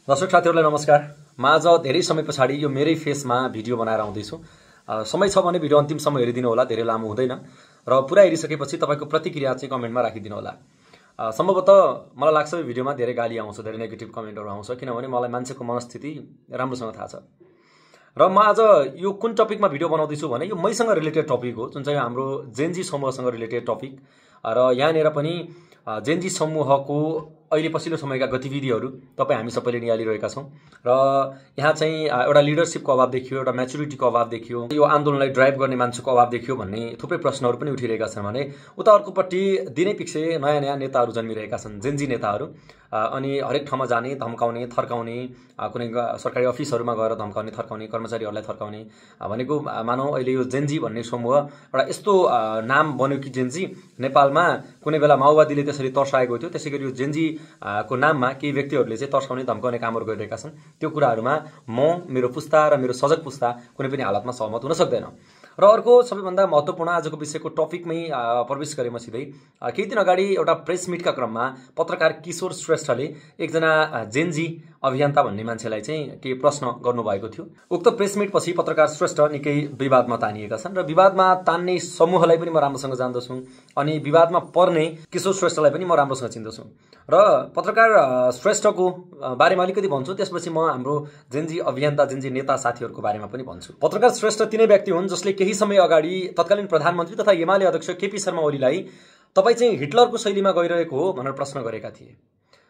दर्शक साथीहरुलाई नमस्कार। म आज धेरै समय पछाडि यो मेरै फेसमा भिडियो बनाएर आउँदैछु। समय छ भने भिडियो अन्तिमसम्म हेरिदिनु होला, धेरै लामो हुँदैन र पुरा हेरिसकेपछि तपाईको प्रतिक्रिया चाहिँ कमेन्टमा राखिदिनु होला। सम्भवतः मलाई लाग्छ यो भिडियोमा धेरै गाली आउँछ, धेरै नेगेटिभ कमेन्टहरु आउँछ, किनभने मलाई मान्छेको मनस्थिति राम्रोसँग थाहा छ। र म आज यो कुन टपिकमा भिडियो बनाउँदैछु भने यो मैसँग रिलेटेड टपिक हो, जुन चाहिँ हाम्रो जेनजी समूहसँग रिलेटेड टपिक। र यहाँनेर पनि जेनजी समूहको अहिले पछिल्लो समयका गतिविधिहरू तपाईं हामी सबैले निहालिरहेका छौं र यहाँ चाहिँ एउटा लिडरशिपको अभाव देखियो, एउटा म्याचुरिटीको अभाव देखियो, यो आन्दोलनलाई ड्राइभ गर्ने मान्छेको अभाव देखियो भन्ने थुप्रै प्रश्नहरू पनि उठिरहेका छन् भने उता अर्कोपट्टि दिनै पिछे नयाँ नयाँ नेताहरू जन्मिरहेका छन्, जेनजी नेताहरू। अनि हरेक ठाउँमा जाने, धम्काउने, थर्काउने, कुनै सरकारी अफिसहरूमा गएर धम्काउने, थर्काउने, कर्मचारीहरूलाई थर्काउने भनेको मानौ अहिले यो जेनजी भन्ने समूह एउटा यस्तो नाम बन्यो कि जेनजी नेपालमा कुनै बेला माओवादीले त्यसरी तर्साएको थियो, त्यसैगरी यो जेनजी को नाममा केही व्यक्तिहरूले चाहिँ तर्साउने धम्काउने कामहरू गरिरहेका छन्। त्यो कुराहरूमा म, मेरो पुस्ता र मेरो सजग पुस्ता कुनै पनि हालतमा सहमत हुन सक्दैन। र अर्को सबैभन्दा महत्त्वपूर्ण आजको विषयको टपिकमै प्रवेश गरे म सिधै केही दिन अगाडि एउटा प्रेस मिटका क्रममा पत्रकार किशोर श्रेष्ठले एकजना जेनजी अभियन्ता भन्ने मान्छेलाई चाहिँ के प्रश्न गर्नुभएको थियो। उक्त प्रेस मिटपछि पत्रकार श्रेष्ठ निकै विवादमा तानिएका छन् र विवादमा तान्ने समूहलाई पनि म राम्रोसँग जान्दछु अनि विवादमा पर्ने किशोर श्रेष्ठलाई पनि म राम्रोसँग चिन्दछु। र पत्रकार श्रेष्ठको बारेमा अलिकति भन्छु, त्यसपछि म हाम्रो जेनजी अभियन्ता, जेनजी नेता साथीहरूको बारेमा पनि भन्छु। पत्रकार श्रेष्ठ तिनै व्यक्ति हुन् जसले केही समय अगाडि तत्कालीन प्रधानमन्त्री तथा एमाले अध्यक्ष केपी शर्मा ओलीलाई तपाई चाहिँ हिटलरको शैलीमा गइरहेको हो भनेर प्रश्न गरेका थिए।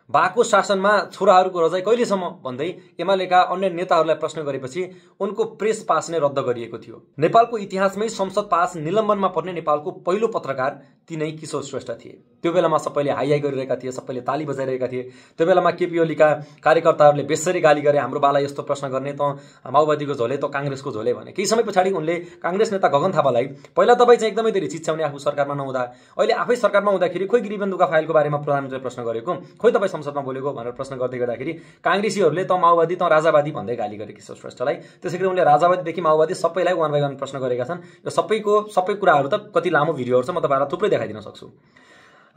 बाको शासनमा छोराहरूको रजाई कहिलेसम्म भन्दै एमालेका अन्य नेताहरूलाई प्रश्न गरेपछि उनको प्रेस पास नै रद्द गरिएको थियो। नेपालको इतिहासमै संसद पास निलम्बनमा पर्ने नेपालको पहिलो पत्रकार तिनै किशोर श्रेष्ठ थिए। त्यो बेलामा सबैले हाई हाई गरिरहेका थिए, सबैले ताली बजाइरहेका थिए। त्यो बेलामा केपी ओलीका कार्यकर्ताहरूले बेसरी गाली गरे, हाम्रो बाला यस्तो प्रश्न गर्ने त माओवादीको झोले त कांग्रेसको झोले भने। केही समय पछाडि उनले कांग्रेस नेता गगन थापालाई पहिला तपाईँ चाहिँ एकदमै धेरै चिच्याउने आफू सरकारमा नहुँदा, अहिले आफै सरकारमा हुँदाखेरि खोइ गिरीबन्धुका फाइलको बारेमा प्रधानमन्त्रीले प्रश्न गरेको, खोइ तपाईँ संसदमा बोलेको भनेर प्रश्न गर्दै गर्दाखेरि कांग्रेसीहरूले त माओवादी त राजावादी भन्दै गाली गरे किशोर श्रेष्ठलाई। त्यसैगरी उनले राजावादीदेखि माओवादी सबैलाई वान बाई वान प्रश्न गरेका छन्। यो सबै कुराहरू त कति लामो भिडियोहरू छ, म तपाईहरुलाई थुप्रै देखाइदिन सक्छु।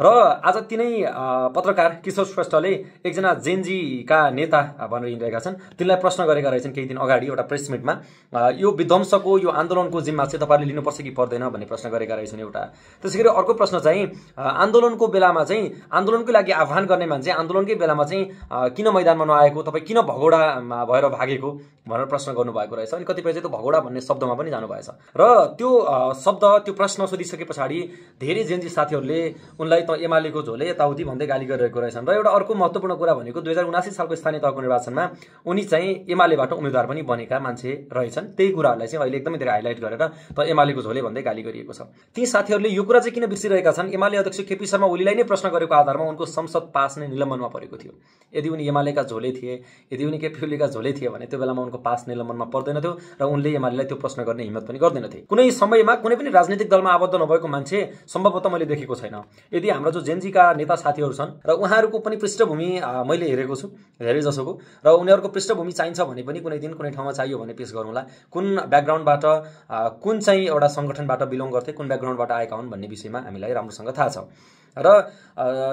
र आज तिनै पत्रकार किशोर श्रेष्ठले एकजना जेनजीका नेता भनेर हिँडिरहेका छन्, तिनलाई प्रश्न गरेका रहेछन् केही दिन अगाडि एउटा प्रेस मिटमा। यो विध्वंसको यो आन्दोलनको जिम्मा चाहिँ तपाईहरुले लिनुपर्छ कि पर्दैन भन्ने प्रश्न गरेका रहेछन् एउटा। त्यसैगरी अर्को प्रश्न चाहिँ आन्दोलनको बेलामा चाहिँ आन्दोलनकै लागि आह्वान गर्ने मान्छे आन्दोलनकै बेलामा चाहिँ किन मैदानमा नआएको, तपाई किन भगौडा भएर भागेको भनेर प्रश्न गर्नुभएको रहेछ। अनि कतिपय चाहिँ त्यो भगौडा भन्ने शब्दमा पनि जानुभएछ। र त्यो शब्द, त्यो प्रश्न सोधिसके पछाडि धेरै जेनजी साथीहरूले उनलाई एमालेको झोले यताउति भन्दै गाली गरिरहेको रहेछन्। र एउटा अर्को महत्त्वपूर्ण कुरा भनेको 2079 सालको स्थानीय तहको निर्वाचनमा उनी चाहिँ एमालेबाट उम्मेदवार पनि बनेका मान्छे रहेछन्। त्यही कुराहरूलाई चाहिँ अहिले एकदमै धेरै हाइलाइट गरेर त एमालेको झोले भन्दै गाली गरिएको छ। ती साथीहरूले यो कुरा चाहिँ किन बिर्सिरहेका छन्, एमाले अध्यक्ष केपी शर्मा ओलीलाई नै प्रश्न गरेको आधारमा उनको संसद पास नै निलम्बनमा परेको थियो। यदि उनी एमालेका झोले थिए, यदि उनी केपी ओलीका झोले थिए भने त्यो बेलामा उनको पास निलम्बनमा पर्दैन थियो र उनले एमालेलाई त्यो प्रश्न गर्ने हिम्मत पनि गर्दैनथे। कुनै समयमा कुनै पनि राजनीतिक दलमा आबद्ध नभएको मान्छे सम्भवतः मैले देखेको छैन। यदि हाम्रो जो जेनजीका नेता साथीहरू छन् र उहाँहरूको पनि पृष्ठभूमि मैले हेरेको छु धेरै जसोको, र उनीहरूको पृष्ठभूमि चाहिन्छ भने पनि कुनै दिन कुनै ठाउँमा चाहियो भने पेश गरौँला। कुन ब्याकग्राउन्डबाट, कुन चाहिँ एउटा संगठनबाट बिलोङ गर्थे, कुन ब्याकग्राउन्डबाट आएका हुन् भन्ने विषयमा हामीलाई राम्रोसँग थाहा छ। र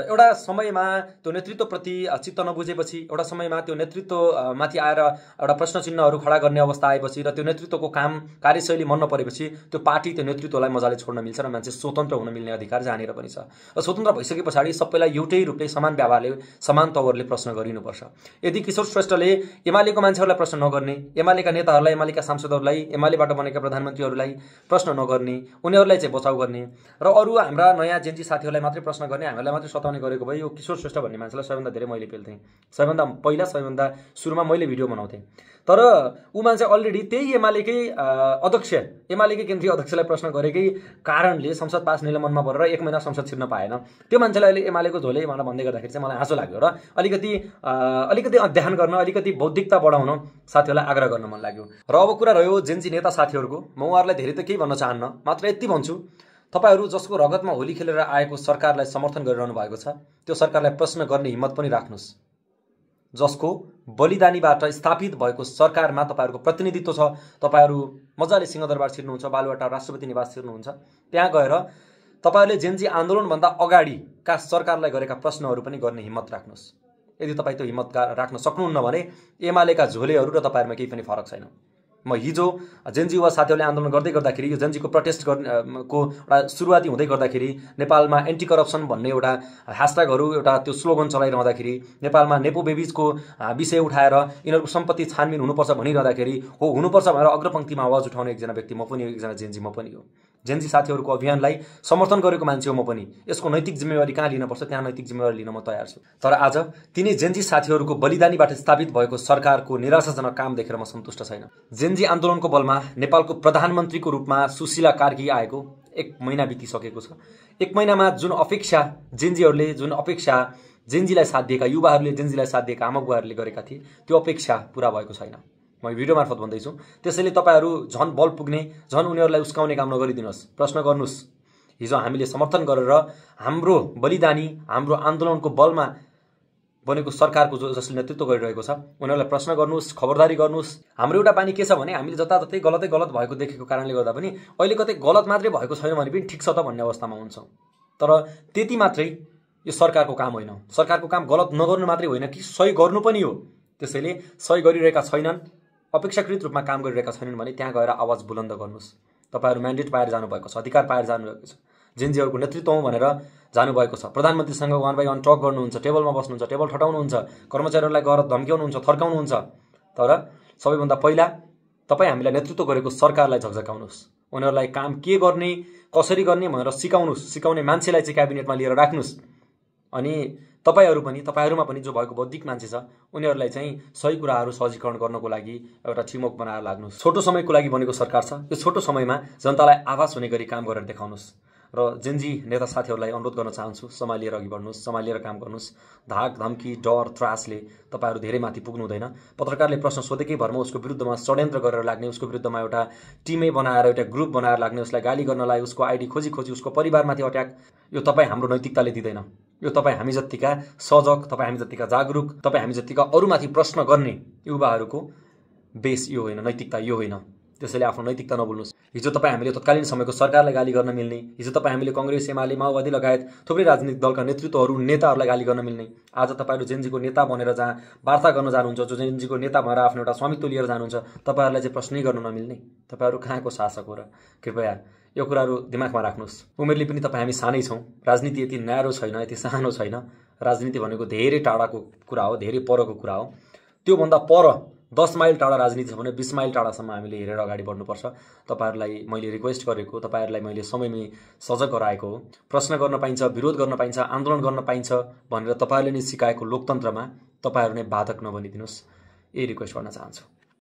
एउटा समयमा त्यो नेतृत्वप्रति चित्त नबुझेपछि, एउटा समयमा त्यो नेतृत्व माथि आएर एउटा प्रश्न चिन्हहरू खडा गर्ने अवस्था आएपछि र त्यो नेतृत्वको काम कार्यशैली मन नपरेपछि त्यो पार्टी, त्यो नेतृत्वलाई मजाले छोड्न मिल्छ र मान्छे स्वतन्त्र हुन मिल्ने अधिकार जहाँनिर पनि छ। र स्वतन्त्र भइसके पछाडि सबैलाई एउटै रूपले समान व्यवहारले, समान तवरले प्रश्न गरिनुपर्छ। यदि किशोर श्रेष्ठले एमालेको मान्छेहरूलाई प्रश्न नगर्ने, एमालेका नेताहरूलाई, एमालेका सांसदहरूलाई, एमालेबाट बनेका प्रधानमन्त्रीहरूलाई प्रश्न नगर्ने, उनीहरूलाई चाहिँ बचाउ गर्ने र अरू हाम्रा नयाँ जेनजी साथीहरूलाई मात्रै प्रश्न गर्ने, हामीलाई मात्रै सताउने गरेको भए यो किशोर श्रेष्ठ भन्ने मान्छेलाई सबैभन्दा धेरै मैले पेल्थेँ। सबैभन्दा पहिला, सबैभन्दा सुरुमा मैले भिडियो बनाउँथेँ। तर ऊ मान्छे अलरेडी त्यही एमालेकै अध्यक्ष, एमालेकै केन्द्रीय अध्यक्षलाई प्रश्न गरेकै कारणले संसद पास निलम्बनमा परेर 1 महिना संसद छिर्न पाएन। त्यो मान्छेलाई अहिले एमालेको झोले भनेर भन्दै गर्दाखेरि चाहिँ मलाई हाँसो लाग्यो र अलिकति अध्ययन गर्न, अलिकति बौद्धिकता बढाउन साथीहरूलाई आग्रह गर्न मन लाग्यो। र अब कुरा रह्यो जेनजी नेता साथीहरूको। म उहाँहरूलाई धेरै त केही भन्न चाहन्न, मात्र यति भन्छु, तपाईहरु जसको रगतमा होली खेलेर आएको सरकारलाई समर्थन गरिरहनु भएको छ, त्यो सरकारलाई प्रश्न गर्ने हिम्मत पनि राख्नुस्। जसको बलिदानीबाट स्थापित भएको सरकारमा तपाईहरुको प्रतिनिधित्व छ, तपाईहरु मजाले सिंहदरबार छिर्नुहुन्छ, बालुवाटा राष्ट्रपति निवास छिर्नुहुन्छ, त्यहाँ गएर तपाईहरुले जेनजी आन्दोलन भन्दा अगाडिका सरकारलाई गरेका प्रश्नहरू पनि गर्ने हिम्मत राख्नुस्। यदि तपाईँ त्यो हिम्मत राख्न सक्नुहुन्न भने एमालेका झोलेहरू र तपाईँहरूमा केही पनि फरक छैन। म हिजो जेन्जी युवा साथीहरूले आन्दोलन गर्दै गर्दाखेरि यो जेन्जीको प्रोटेस्ट को एउटा सुरुवाती हुँदै गर्दाखेरि नेपालमा एन्टी करप्सन भन्ने एउटा ह्यासट्यागहरू एउटा त्यो स्लोगन चलाइरहँदाखेरि नेपालमा नेपो बेबिजको विषय उठाएर यिनीहरूको सम्पत्ति छानबिन हुनुपर्छ भनिरहँदाखेरि हो हुनुपर्छ भनेर अग्रपङ्क्तिमा आवाज उठाउने एकजना व्यक्ति म पनि हो, एकजना जेन्जी म पनि हो। जेन्जी साथीहरूको अभियानलाई समर्थन गरेको मान्छे हो म पनि। यसको नैतिक जिम्मेवारी कहाँ लिनुपर्छ त्यहाँ नैतिक जिम्मेवारी लिन म तयार छु। तर आज तिनी जेन्जी साथीहरूको बलिदानीबाट स्थापित भएको सरकारको निराशाजनक काम देखेर म सन्तुष्ट छैन। जेन्जी आन्दोलनको बलमा नेपालको प्रधानमन्त्रीको रूपमा सुशीला कार्की आएको 1 महिना बितिसकेको छ। 1 महिनामा जुन अपेक्षा जेन्जीहरूले, जुन अपेक्षा जेन्जीलाई साथ दिएका युवाहरूले, जेन्जीलाई साथ दिएका आमाबुवाहरूले गरेका थिए त्यो अपेक्षा पूरा भएको छैन। म भिडियो मार्फत भन्दैछु। त्यसैले तपाईँहरू झन् बल पुग्ने, झन् उनीहरूलाई उस्काउने काम नगरिदिनुहोस्। प्रश्न गर्नुहोस्, हिजो हामीले समर्थन गरेर हाम्रो बलिदानी, हाम्रो आन्दोलनको बलमा बनेको सरकारको जसले नेतृत्व गरिरहेको छ उनीहरूलाई प्रश्न गर्नुहोस्, खबरदारी गर्नुहोस्। हाम्रो एउटा बानी के छ भने हामीले जताततै गलतै गलत भएको देखेको कारणले गर्दा पनि अहिले कतै गलत मात्रै भएको छैन भने पनि ठिक छ त भन्ने अवस्थामा हुन्छौँ। तर त्यति मात्रै यो सरकारको काम होइन। सरकारको काम गलत नगर्नु मात्रै होइन कि सही गर्नु पनि हो। त्यसैले सही गरिरहेका छैनन्, अपेक्षाकृत रूपमा काम गरिरहेका छैनन् भने त्यहाँ गएर आवाज बुलन्द गर्नुहोस्। तपाईँहरू म्यान्डेट पाएर जानुभएको छ, अधिकार पाएर जानुभएको छ, जेन्जीहरूको नेतृत्वमा भनेर जानुभएको छ। प्रधानमन्त्रीसँग 1 by 1 टक गर्नुहुन्छ, टेबलमा बस्नुहुन्छ, टेबल ठटाउनुहुन्छ, कर्मचारीहरूलाई गएर धम्क्याउनुहुन्छ, थर्काउनुहुन्छ। तर सबैभन्दा पहिला तपाईँ हामीलाई नेतृत्व गरेको सरकारलाई झकझकाउनुहोस्। उनीहरूलाई काम के गर्ने, कसरी गर्ने भनेर सिकाउनुहोस्। सिकाउने मान्छेलाई चाहिँ क्याबिनेटमा लिएर राख्नुहोस्। अनि तपाईँहरूमा पनि जो भएको बौद्धिक मान्छे छ उनीहरूलाई चाहिँ सही कुराहरू सहजीकरण गर्नको लागि एउटा टिमवर्क बनाएर लाग्नुहोस्। छोटो समयको लागि बनेको सरकार छ। यो छोटो समयमा जनतालाई आभास हुने गरी काम गरेर देखाउनुहोस्। र जेन्जी नेता साथीहरूलाई अनुरोध गर्न चाहन्छु, सम्हालिएर अघि बढ्नुहोस्, सम्हालिएर काम गर्नुहोस्। धाक धम्की डर त्रासले तपाईँहरू धेरै माथि पुग्नु हुँदैन। पत्रकारले प्रश्न सोधेकै भरमा उसको विरुद्धमा षड्यन्त्र गरेर लाग्ने, उसको विरुद्धमा एउटा टिमै बनाएर, एउटा ग्रुप बनाएर लाग्ने, उसलाई गाली गर्नलाई, उसको आइडी खोजी उसको परिवारमाथि अट्याक, यो तपाईँ हाम्रो नैतिकताले दिँदैन। यो तपाईँ हामी जत्तिका सजग, तपाईँ हामी जत्तिका जागरुक, तपाईँ हामी जत्तिका अरूमाथि प्रश्न गर्ने युवाहरूको बेस यो होइन, नैतिकता यो होइन। त्यसैले आफ्नो नैतिकता नभुल्नुहोस्। हिजो तपाईँ हामीले तत्कालीन समयको सरकारलाई गाली गर्न मिल्ने, हिजो तपाईँ हामीले कांग्रेस, एमाले, माओवादी लगायत थुप्रै राजनीतिक दलका नेतृत्वहरू, नेताहरूलाई गाली गर्न मिल्ने, आज तपाईँहरू जेन्जीको नेता बनेर जहाँ वार्ता गर्न जानुहुन्छ, जो जेन्जीको नेता भएर आफ्नो एउटा स्वामित्व लिएर जानुहुन्छ, तपाईँहरूलाई चाहिँ प्रश्नै गर्न नमिल्ने। तपाईँहरू कहाँको शासक हो र? कृपया यो कुराहरू दिमागमा राख्नुहोस्। उमेरले पनि तपाईँ हामी सानै छौँ। राजनीति यति न्यारो छैन, यति सानो छैन। राजनीति भनेको धेरै टाढाको कुरा हो, धेरै परको कुरा हो। त्योभन्दा पर 10 माइल टाढा राजनीति छ भने 20 माइल टाढासम्म हामीले हेरेर अगाडि बढ्नुपर्छ। तपाईँहरूलाई मैले रिक्वेस्ट गरेको, तपाईँहरूलाई मैले समयमै सजग गराएको हो। प्रश्न गर्न पाइन्छ, विरोध गर्न पाइन्छ, आन्दोलन गर्न पाइन्छ भनेर तपाईँहरूले नै सिकाएको लोकतन्त्रमा तपाईँहरू नै बाधक नबनिदिनुहोस्। यही रिक्वेस्ट गर्न चाहन्छु।